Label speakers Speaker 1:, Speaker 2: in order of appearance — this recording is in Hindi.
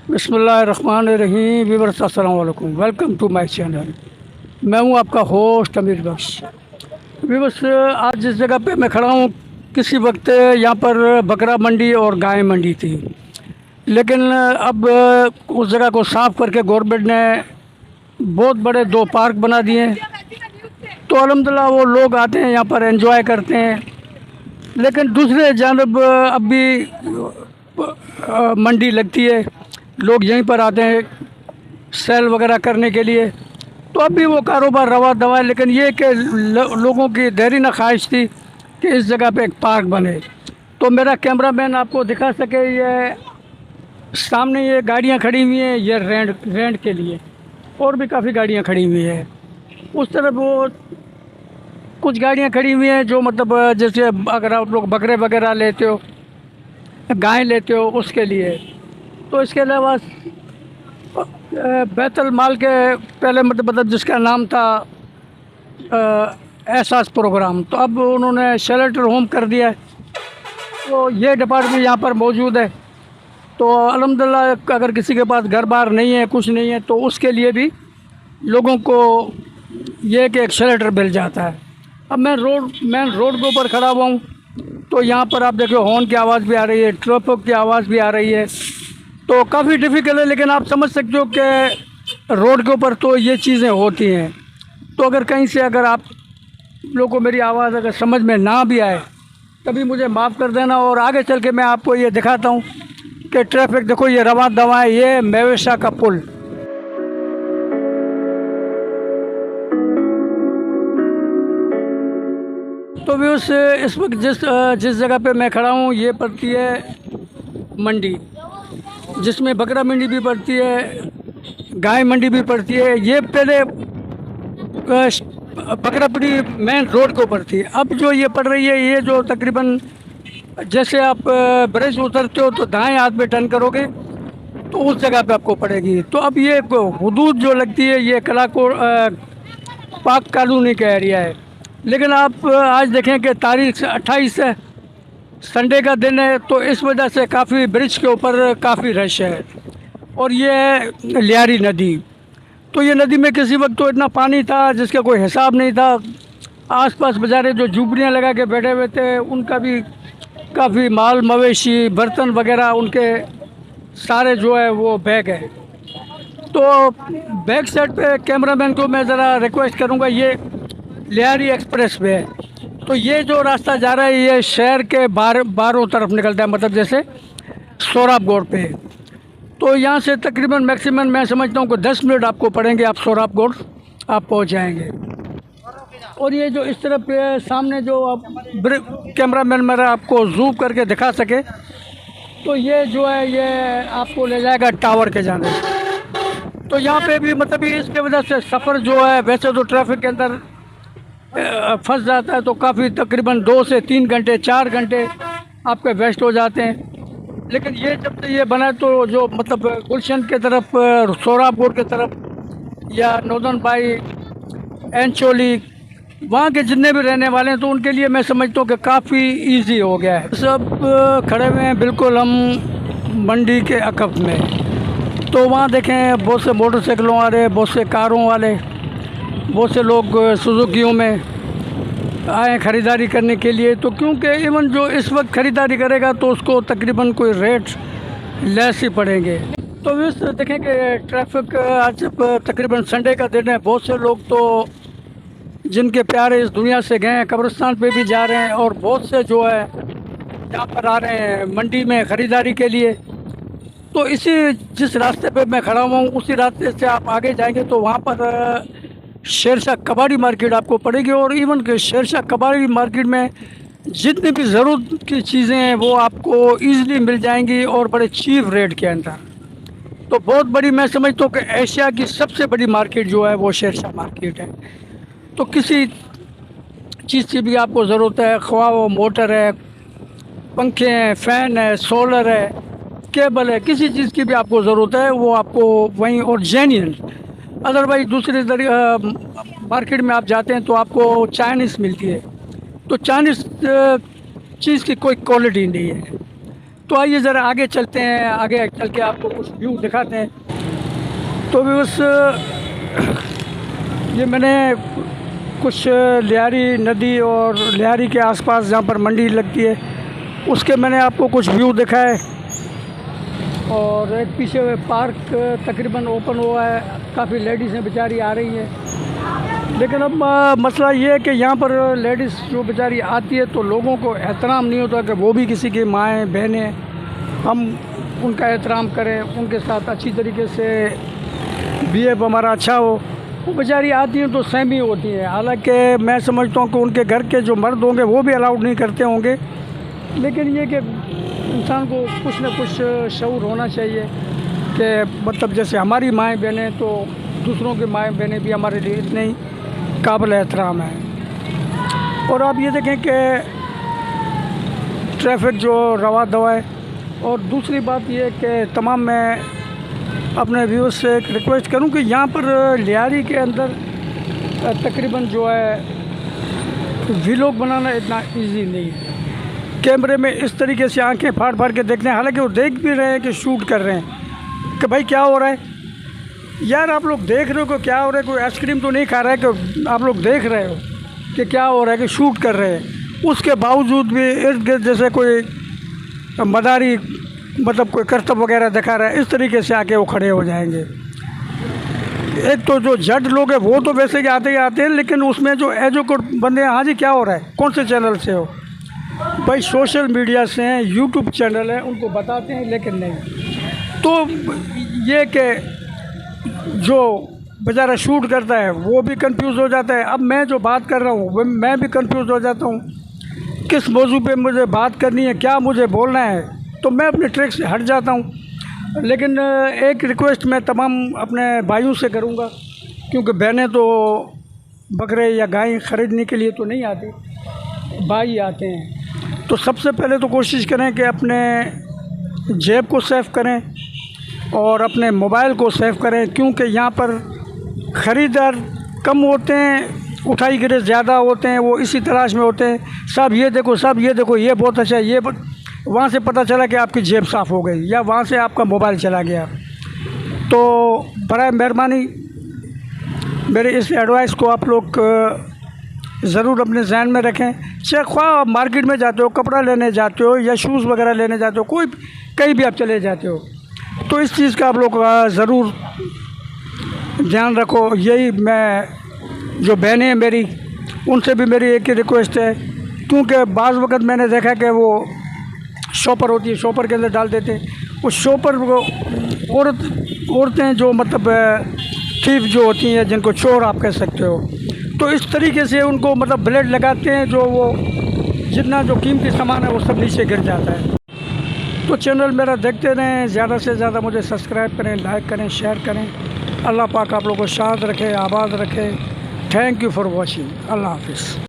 Speaker 1: बिस्मिल्लाहिर्रहमानिर्रहीम। व्यूअर्स अस्सलाम वालेकुम, वेलकम टू माय चैनल। मैं हूं आपका होस्ट अमीर बख्श। व्यूअर्स, आज जिस जगह पे मैं खड़ा हूं, किसी वक्त यहां पर बकरा मंडी और गाय मंडी थी, लेकिन अब उस जगह को साफ़ करके गवर्नमेंट ने बहुत बड़े दो पार्क बना दिए हैं। तो अल्हम्दुलिल्लाह वो लोग आते हैं यहाँ पर एंजॉय करते हैं। लेकिन दूसरे जानब अब भी मंडी लगती है, लोग यहीं पर आते हैं सेल वगैरह करने के लिए। तो अब भी वो कारोबार रवा दवा है, लेकिन ये कि लोगों की देरीना ख्वाहिश थी कि इस जगह पे एक पार्क बने। तो मेरा कैमरामैन आपको दिखा सके, ये सामने ये गाड़ियाँ खड़ी हुई हैं, ये रेंट के लिए, और भी काफ़ी गाड़ियाँ खड़ी हुई हैं। उस तरफ वो कुछ गाड़ियाँ खड़ी हुई हैं जो मतलब जैसे अगर आप लोग बकरे वगैरह लेते हो, गाय लेते हो, उसके लिए। तो इसके अलावा बैतुल माल के पहले मतलब जिसका नाम था एहसास प्रोग्राम, तो अब उन्होंने शेल्टर होम कर दिया है। तो ये डिपार्टमेंट यहाँ पर मौजूद है। तो अल्हम्दुलिल्लाह अगर किसी के पास घर बार नहीं है, कुछ नहीं है, तो उसके लिए भी लोगों को ये कि एक शेल्टर मिल जाता है। अब मैं मेन रोड के ऊपर खड़ा हुआ हूँ, तो यहाँ पर आप देखो हॉर्न की आवाज़ भी आ रही है, ट्रैफिक की आवाज़ भी आ रही है। तो काफ़ी डिफ़िकल्ट है, लेकिन आप समझ सकते हो कि रोड के ऊपर तो ये चीज़ें होती हैं। तो अगर कहीं से अगर आप लोगों को मेरी आवाज़ अगर समझ में ना भी आए, तभी मुझे माफ़ कर देना। और आगे चल के मैं आपको ये दिखाता हूँ कि ट्रैफिक देखो, ये रवा दवा है, ये मेवेशा का पुल। तो भी इस वक्त जिस जगह पे मैं खड़ा हूँ, ये पड़ती है मंडी, जिसमें बकरा मंडी भी पड़ती है, गाय मंडी भी पड़ती है। ये पहले बकरा मंडी मेन रोड के ऊपर थी। अब जो ये पड़ रही है, ये जो तकरीबन जैसे आप ब्रिज उतरते हो तो दाएं हाथ में टर्न करोगे तो उस जगह पे आपको पड़ेगी। तो अब ये हुदूद जो लगती है, ये कलाकोट पाक कॉलोनी का एरिया है। लेकिन आप आज देखें कि तारीख 28 है, संडे का दिन है, तो इस वजह से काफ़ी ब्रिज के ऊपर काफ़ी रश है। और ये है लियारी नदी। तो ये नदी में किसी वक्त तो इतना पानी था जिसका कोई हिसाब नहीं था। आसपास बेचारे जो झुपड़ियाँ लगा के बैठे हुए थे, उनका भी काफ़ी माल मवेशी बर्तन वगैरह उनके सारे जो है वो बैग है। तो बैक साइड पे कैमरामैन को मैं ज़रा रिक्वेस्ट करूँगा, ये लियारी एक्सप्रेस वे है। तो ये जो रास्ता जा रहा है, ये शहर के बाहरों तरफ निकलता है, मतलब जैसे सोराबगोड़ पे। तो यहाँ से तकरीबन मैक्सिमम मैं समझता हूँ कि 10 मिनट आपको पड़ेंगे, आप सोराबगोड़ आप पहुँच जाएंगे। और ये जो इस तरफ पे सामने जो आप कैमरामैन मेरा आपको जूम करके दिखा सके, तो ये जो है ये आपको ले जाएगा टावर के जाने। तो यहाँ पे भी मतलब इसके वजह से सफ़र जो है, वैसे तो ट्रैफिक के अंदर फंस जाता है तो काफ़ी तकरीबन 2 से 3 घंटे 4 घंटे आपके वेस्ट हो जाते हैं। लेकिन ये जब से ये बना, तो जो मतलब गुलशन के तरफ, सोराबगोड़ के तरफ या नौदन बाई, एंचोली, वहाँ के जितने भी रहने वाले हैं, तो उनके लिए मैं समझता हूँ कि काफ़ी इजी हो गया है। सब खड़े हुए हैं बिल्कुल हम मंडी के अकब में। तो वहाँ देखें बहुत से मोटरसाइकिलों वाले, बहुत से कारों वाले, बहुत से लोग सुजुकियों में आए ख़रीदारी करने के लिए। तो क्योंकि इवन जो इस वक्त ख़रीदारी करेगा तो उसको तकरीबन कोई रेट लेस ही पड़ेंगे। तो इस देखें कि ट्रैफिक आज तकरीबन संडे का दिन है। बहुत से लोग तो जिनके प्यारे इस दुनिया से गए हैं, कब्रिस्तान पे भी जा रहे हैं, और बहुत से जो है यहाँ पर आ रहे हैं मंडी में ख़रीदारी के लिए। तो इसी जिस रास्ते पे मैं खड़ा हुआ हूँ, उसी रास्ते से आप आगे जाएंगे तो वहाँ पर शेरशाह कबाड़ी मार्केट आपको पड़ेगी। और इवन के शेरशाह कबाड़ी मार्केट में जितनी भी ज़रूरत की चीज़ें हैं वो आपको ईज़िली मिल जाएंगी, और बड़े चीप रेट के अंदर। तो बहुत बड़ी, मैं समझता हूँ कि एशिया की सबसे बड़ी मार्केट जो है वो शेरशाह मार्केट है। तो किसी चीज़ की भी आपको ज़रूरत है, ख्वाह वो मोटर है, पंखे हैं, फ़ैन है, सोलर है, केबल है, किसी चीज़ की भी आपको ज़रूरत है वो आपको वहीं, और जेन्युइन। अदरवाइज दूसरे मार्केट में आप जाते हैं तो आपको चाइनीज़ मिलती है। तो चाइनीज़ चीज़ की कोई क्वालिटी नहीं है। तो आइए ज़रा आगे चलते हैं, आगे चल के आपको कुछ व्यू दिखाते हैं। तो भी उस ये मैंने कुछ लियारी नदी और लियारी के आसपास जहाँ पर मंडी लगती है उसके मैंने आपको कुछ व्यू दिखाए। और एक पीछे पार्क तकरीबन ओपन हुआ है, काफ़ी लेडीज़ें बेचारी आ रही हैं। लेकिन अब मसला ये है कि यहाँ पर लेडीज़ जो बेचारी आती है तो लोगों को एहतराम नहीं होता कि वो भी किसी की माएँ बहनें, हम उनका एहतराम करें, उनके साथ अच्छी तरीके से बिहेव हमारा अच्छा हो। वो बेचारी आती हैं तो सहमी होती हैं। हालांकि मैं समझता हूँ कि उनके घर के जो मर्द होंगे वो भी अलाउड नहीं करते होंगे, लेकिन ये कि इंसान को कुछ न कुछ शऊर होना चाहिए कि मतलब जैसे हमारी माएँ बहनें तो दूसरों की माएँ बहनें भी हमारे लिए इतने ही काबिल एहतराम है। और आप ये देखें कि ट्रैफिक जो रवा दवा है। और दूसरी बात ये कि तमाम मैं अपने व्यूअर्स से एक रिक्वेस्ट करूं कि यहाँ पर लियारी के अंदर तकरीबन जो है व्लॉग बनाना इतना इजी नहीं है। कैमरे में इस तरीके से आंखें फाड़ फाड़ के देखते हैं, हालांकि वो देख भी रहे हैं कि शूट कर रहे हैं कि भाई क्या हो रहा है यार, आप लोग देख रहे हो कि क्या हो रहा है। कोई आइसक्रीम तो नहीं खा रहा है कि आप लोग देख रहे हो कि क्या हो रहा है, कि शूट कर रहे हैं। उसके बावजूद भी इर्द गिर्द जैसे कोई मदारी मतलब कोई करतब वगैरह दिखा रहा है, इस तरीके से आके वो खड़े हो जाएंगे। एक तो जो जज लोग हैं वो तो वैसे ही आते हैं, लेकिन उसमें जो एजुकेट बंदे हैं, हाँ जी क्या हो रहा है, कौन से चैनल से हो भाई, सोशल मीडिया से हैं, यूट्यूब चैनल है, उनको बताते हैं लेकिन नहीं। तो ये कि जो बेचारा शूट करता है वो भी कंफ्यूज हो जाता है। अब मैं जो बात कर रहा हूँ मैं भी कंफ्यूज हो जाता हूँ, किस मौजू पे मुझे बात करनी है, क्या मुझे बोलना है, तो मैं अपने ट्रैक से हट जाता हूँ। लेकिन एक रिक्वेस्ट मैं तमाम अपने भाइयों से करूँगा, क्योंकि बहनें तो बकरे या गाय ख़रीदने के लिए तो नहीं आती, भाई आते हैं। तो सबसे पहले तो कोशिश करें कि अपने जेब को सेफ करें और अपने मोबाइल को सेफ करें, क्योंकि यहाँ पर ख़रीदार कम होते हैं, उठाई गिरे ज़्यादा होते हैं, वो इसी तलाश में होते हैं, सब ये देखो, सब ये देखो, ये बहुत अच्छा है, ये वहाँ से पता चला कि आपकी जेब साफ़ हो गई या वहाँ से आपका मोबाइल चला गया। तो बराए मेहरबानी मेरे इस एडवाइस को आप लोग ज़रूर अपने जहन में रखें। चाहे ख्वाह मार्केट में जाते हो, कपड़ा लेने जाते हो या शूज़ वगैरह लेने जाते हो, कोई कहीं भी आप चले जाते हो, तो इस चीज़ का आप लोग ज़रूर ध्यान रखो। यही मैं जो बहनें हैं मेरी, उनसे भी मेरी एक ही रिक्वेस्ट है, क्योंकि बाज़ वक़्त मैंने देखा कि वो शॉपर होती है, शॉपर के अंदर डाल देते हैं। उस शॉपर को औरतें जो मतलब थीफ जो होती हैं, जिनको चोर आप कह सकते हो, तो इस तरीके से उनको मतलब ब्लेड लगाते हैं, जो वो जितना जो कीमती सामान है वो सब नीचे गिर जाता है। तो चैनल मेरा देखते रहें, ज़्यादा से ज़्यादा मुझे सब्सक्राइब करें, लाइक करें, शेयर करें। अल्लाह पाक आप लोगों को शाद रखे, आबाद रखे। Thank you for watching. अल्लाह हाफिज़।